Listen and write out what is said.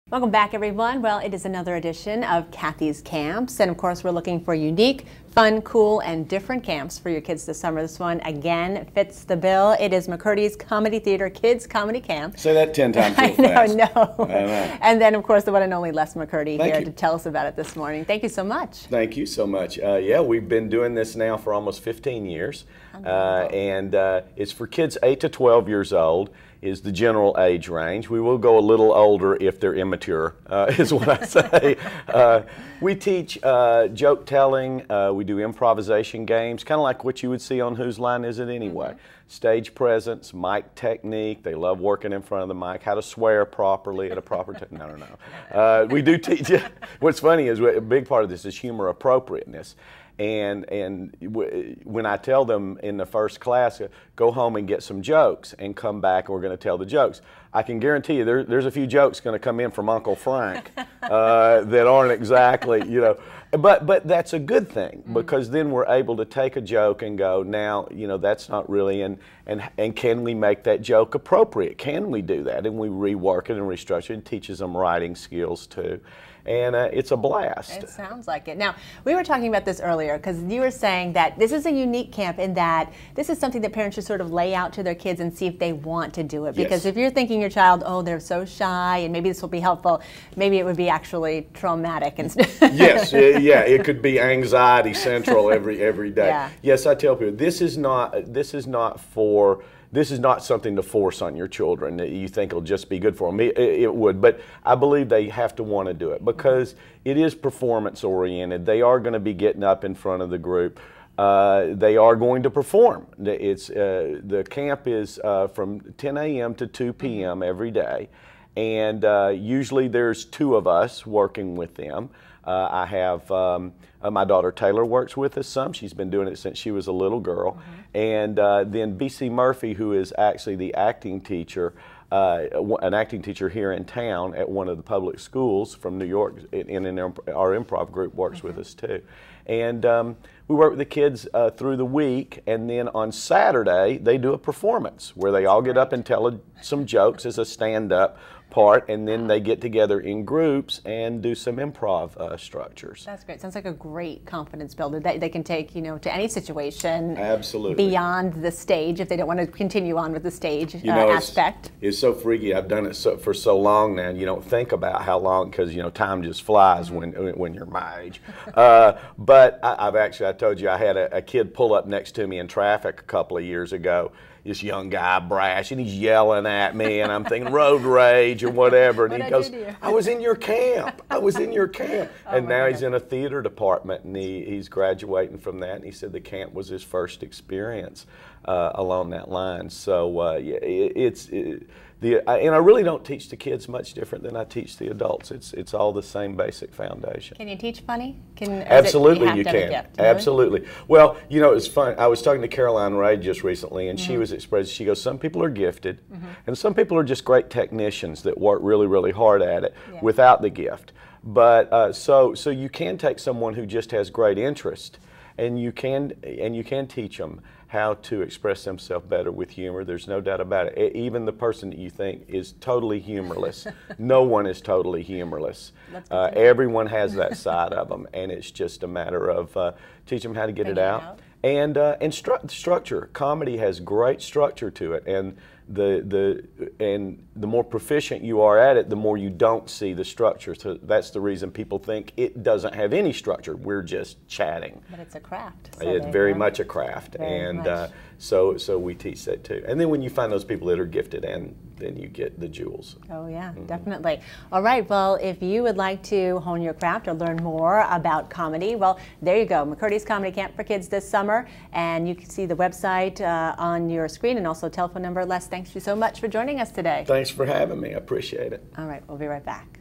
Welcome back, everyone. Well, it is another edition of Kathy's Camps, and of course we're looking for unique, fun, cool, and different camps for your kids this summer. This one, again, fits the bill. It is McCurdy's Comedy Theater Kids Comedy Camp. Say that 10 times real I fast. know. And then, of course, the one and only Les McCurdy here to tell us about it this morning. Thank you so much. Thank you so much. Yeah, we've been doing this now for almost 15 years, and it's for kids 8 to 12 years old. Is the general age range. We will go a little older if they're immature, is what I say. We teach joke telling, we do improvisation games, kind of like what you would see on Whose Line Is It Anyway? Stage presence, mic technique, they love working in front of the mic, how to swear properly at a proper time. No. We do teach, what's funny is a big part of this is humor appropriateness. And when I tell them in the first class, go home and get some jokes and come back and we're going to tell the jokes, I can guarantee you there's a few jokes going to come in from Uncle Frank that aren't exactly, you know, but that's a good thing because then we're able to take a joke and go, now, you know, that's not really, and can we make that joke appropriate? Can we do that? And we rework it and restructure it. It teaches them writing skills too. And it's a blast. It sounds like it. Now, we were talking about this earlier because you were saying that this is a unique camp in that this is something that parents should sort of lay out to their kids and see if they want to do it. Because if you're thinking your child, oh, they're so shy and maybe this will be helpful, maybe it would be actually traumatic instead. Yes, yeah, it could be anxiety central every day. Yeah. Yes, I tell people this is not something to force on your children that you think will just be good for them. It would, but I believe they have to want to do it because it is performance oriented. They are going to be getting up in front of the group. They are going to perform. The camp is from 10 a.m. to 2 p.m. every day, and usually there's 2 of us working with them. I have my daughter Taylor works with us some. She's been doing it since she was a little girl. And then B.C. Murphy, who is actually the acting teacher, an acting teacher here in town at one of the public schools from New York, and in our improv group works with us too. And we work with the kids through the week, and then on Saturday they do a performance where they all get up and tell some jokes as a stand-up part, and then they get together in groups and do some improv structures. That's great. Sounds like a great confidence builder that they can take, you know, to any situation. Absolutely. Beyond the stage if they don't want to continue on with the stage aspect. It's so freaky. I've done it for so long now, and you don't think about how long because you know time just flies when you're my age. But I told you I had a kid pull up next to me in traffic a couple of years ago. This young guy, brash, and he's yelling at me, and I'm thinking road rage or whatever, and he goes, I was in your camp, I was in your camp. And now he's in a theater department, and he's graduating from that, and he said the camp was his first experience along that line. So yeah, and I really don't teach the kids much different than I teach the adults. It's all the same basic foundation. Can you teach funny? Absolutely, you can. Absolutely. Well, you know, it's fun. I was talking to Caroline Ray just recently, and she was expressing. She goes, some people are gifted, and some people are just great technicians that work really, really hard at it without the gift. But so you can take someone who just has great interest, and you can teach them how to express themselves better with humor. There's no doubt about it. Even the person that you think is totally humorless, no one is totally humorless. Everyone has that side of them, and it's just a matter of teaching them how to get it out. And structure. Comedy has great structure to it, and the more proficient you are at it, the more you don't see the structure. So that's the reason people think it doesn't have any structure. We're just chatting. But it's a craft. So it's very much a craft, so we teach that too. And then when you find those people that are gifted, and then you get the jewels. Oh yeah, definitely. All right, well, if you would like to hone your craft or learn more about comedy, well, there you go. McCurdy's Comedy Camp for Kids this summer, and you can see the website on your screen and also telephone number. Les, thanks you so much for joining us today. Thanks for having me. I appreciate it. All right, we'll be right back.